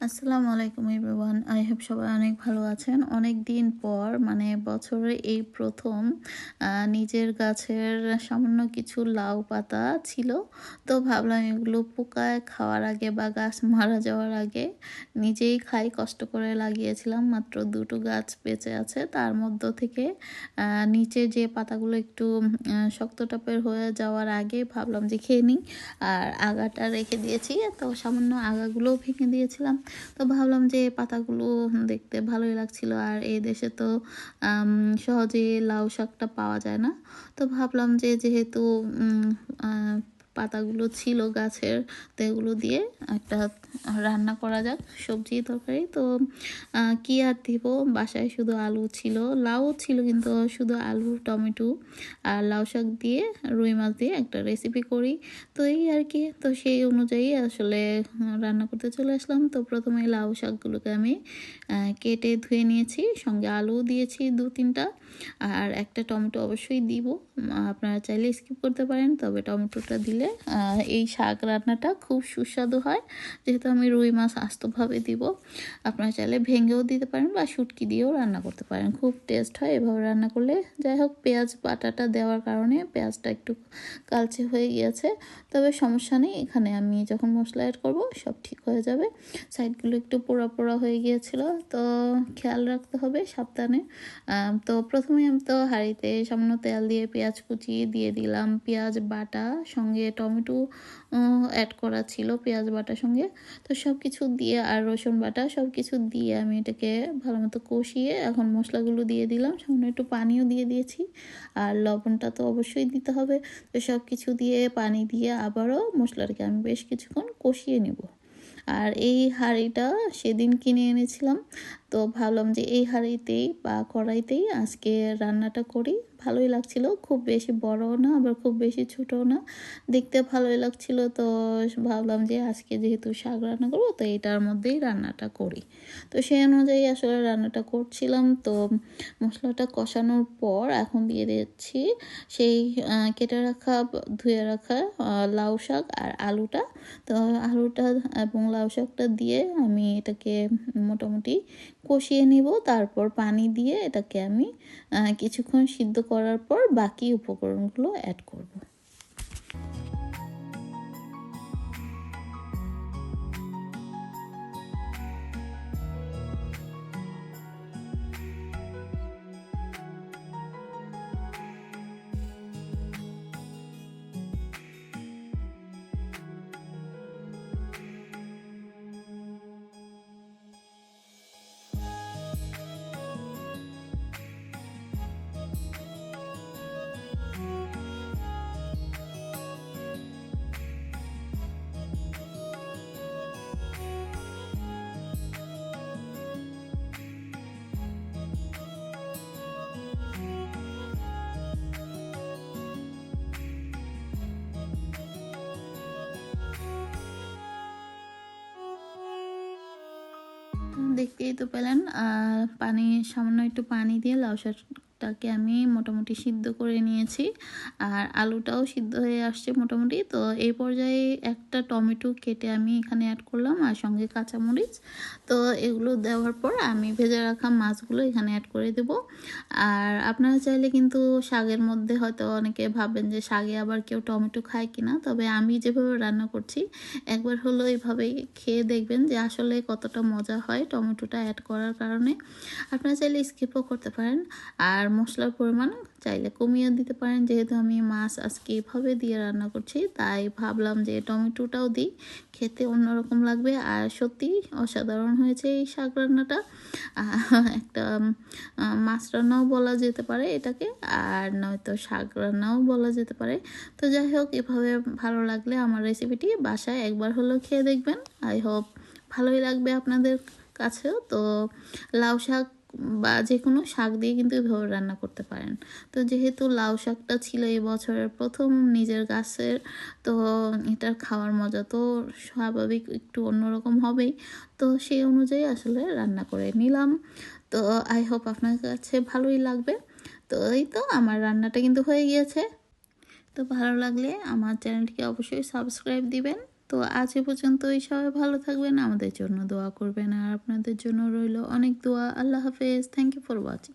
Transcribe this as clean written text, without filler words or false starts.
আসসালামু আলাইকুম everyone. I hope সবাই অনেক ভালো আছেন। অনেক দিন পর মানে বছরের এই প্রথম নিজের গাছের সামান্য কিছু লাউ পাতা ছিল। তো ভাবলাম এগুলো পোকায় খাওয়ার আগে বা গাছ মারা যাওয়ার আগে নিজেই খাই। কষ্ট করে লাগিয়েছিলাম, মাত্র 2টো গাছ বেঁচে আছে। তার মধ্য থেকে নিচে যে পাতাগুলো একটু শক্ত টাইপের হয়ে যাওয়ার আগে ভাবলাম যে খেয়ে নিই। আর আগাটা রেখে দিয়েছি, তো সামান্য আগাগুলোও ভেঙে দিয়েছিলাম। তো ভাবলাম যে পাতাগুলো দেখতে ভালোই লাগছিল, আর এই দেশে তো সহজে লাউ শাকটা পাওয়া যায় না। তো ভাবলাম যে যেহেতু পাতাগুলো ছিল গাছের, তো এগুলো দিয়ে একটা রান্না করা যাক, সবজি তরকারি। তো কি আর দিব, বাসায় শুধু আলু ছিল, লাউ ছিল, কিন্তু শুধু আলু টমেটো আর লাউ শাক দিয়ে রুই মাছ দিয়ে একটা রেসিপি করি। তো এই আর কি, তো সেই অনুযায়ী আসলে রান্না করতে চলে আসলাম। তো প্রথমে লাউ শাকগুলোকে আমি কেটে ধুয়ে নিয়েছি, সঙ্গে আলু দিয়েছি 2-3টা, আর একটা টমেটো অবশ্যই দিব। আপনারা চাইলে স্কিপ করতে পারেন, তবে টমেটোটা দিলে এই শাক রান্নাটা খুব সুস্বাদু হয়। যেহেতু আমি রুই মাছ আস্তভাবে দিব, আপনারা চাইলে ভেঙেও দিতে পারেন বা শুটকি দিয়েও রান্না করতে পারেন, খুব টেস্ট হয় এভাবে রান্না করলে। যাই হোক, পেঁয়াজ বাটাটা দেওয়ার কারণে পেঁয়াজটা একটু কালচে হয়ে গিয়েছে, তবে সমস্যা নেই। এখানে আমি যখন মশলা অ্যাড করব সব ঠিক হয়ে যাবে। সাইডগুলো একটু পোড়া পোড়া হয়ে গিয়েছিল, তো খেয়াল রাখতে হবে, সাবধানে। তো প্রথমে আমি তো হাঁড়িতে সামান্য তেল দিয়ে পেঁয়াজ কুচি দিয়ে দিলাম, পেঁয়াজ বাটা সঙ্গে টমেটো অ্যাড করা ছিল পেঁয়াজ বাটার সঙ্গে। তো সব কিছু দিয়ে আর রসুন বাটা সব কিছু দিয়ে আমি এটাকে ভালো মতো কষিয়ে এখন মশলাগুলো দিয়ে দিলাম, সামান্য একটু পানিও দিয়ে দিয়েছি, আর লবণটা তো অবশ্যই দিতে হবে। তো সব কিছু দিয়ে পানি দিয়ে আবারও মশলাটাকে আমি বেশ কিছুক্ষণ কষিয়ে নেব। আর এই হাঁড়িটা সেদিন কিনে এনেছিলাম, তো ভাবলাম যে এই হাঁড়িতেই বা কড়াইতেই আজকে রান্নাটা করি। ভালোই লাগছিল, খুব বেশি বড়ও না আবার খুব বেশি ছোটও না, দেখতে ভালোই লাগছিল। তো ভাবলাম যে আজকে যেহেতু শাক রান্না করবো, তো এটার মধ্যেই রান্নাটা করি। তো সেই অনুযায়ী আসলে রান্নাটা করছিলাম। তো মশলাটা কষানোর পর এখন দিয়ে দিচ্ছি সেই কেটে রাখা ধুয়ে রাখা লাউ শাক আর আলুটা। তো আলুটা এবং লাউ শাকটা দিয়ে আমি এটাকে মোটামুটি কষিয়ে নিব। তারপর পানি দিয়ে এটাকে আমি কিছুক্ষণ সিদ্ধ করার পর বাকি উপকরণগুলো অ্যাড করব। দেখতেই তো পেলেন, পানি সামান্য একটু পানি দিয়ে লাউ শাকটাকে আমি মোটামুটি সিদ্ধ করে নিয়েছি, আর আলুটাও সিদ্ধ হয়ে আসছে মোটামুটি। তো এই পর্যায়ে একটা টমেটো কেটে আমি এখানে অ্যাড করলাম, আর সঙ্গে কাঁচামরিচ। তো এগুলো দেওয়ার পর আমি ভেজে রাখা মাছগুলো এখানে অ্যাড করে দেব। আর আপনারা চাইলে কিন্তু শাকের মধ্যে হয়তো অনেকে ভাবেন যে শাকে আবার কেউ টমেটো খায় কিনা, তবে আমি যেভাবে রান্না করছি একবার হলো এভাবেই খেয়ে দেখবেন যে আসলে কতটা মজা হয় টমেটোটা অ্যাড করার কারণে। আপনারা চাইলে স্কিপও করতে পারেন, আর মশলার পরিমাণ চাইলে কমিয়ে দিতে পারেন। যেহেতু আমি মাছ আজকে এভাবে দিয়ে রান্না করছি, তাই ভাবলাম যে টমেটোটাও দিই, খেতে অন্যরকম লাগবে। আর সত্যি অসাধারণ হয়েছে এই শাক রান্নাটা, একটা মাছ রান্নাও বলা যেতে পারে এটাকে, আর নয়তো শাক রান্নাও বলা যেতে পারে। তো যাই হোক, এভাবে ভালো লাগলে আমার রেসিপিটি বাসায় একবার হলেও খেয়ে দেখবেন। আই হোপ ভালোই লাগবে আপনাদের কাছেও। তো লাউ শাক বা যে কোনো শাক দিয়ে কিন্তু এভাবে রান্না করতে পারেন। তো যেহেতু লাউ শাকটা ছিল এই বছরের প্রথম নিজের গাছের, তো এটার খাওয়ার মজা তো স্বাভাবিক একটু অন্যরকম হবেই। তো সেই অনুযায়ী আসলে রান্না করে নিলাম। তো আই হোপ আপনার কাছে ভালোই লাগবে। তো এই তো আমার রান্নাটা কিন্তু হয়ে গিয়েছে। তো ভালো লাগলে আমার চ্যানেলটিকে অবশ্যই সাবস্ক্রাইব দিবেন। তো আজ এ পর্যন্তই, সবাই ভালো থাকবেন, আমাদের জন্য দোয়া করবেন, আর আপনাদের জন্য রইল অনেক দোয়া। আল্লাহ হাফেজ। Thank you for watching.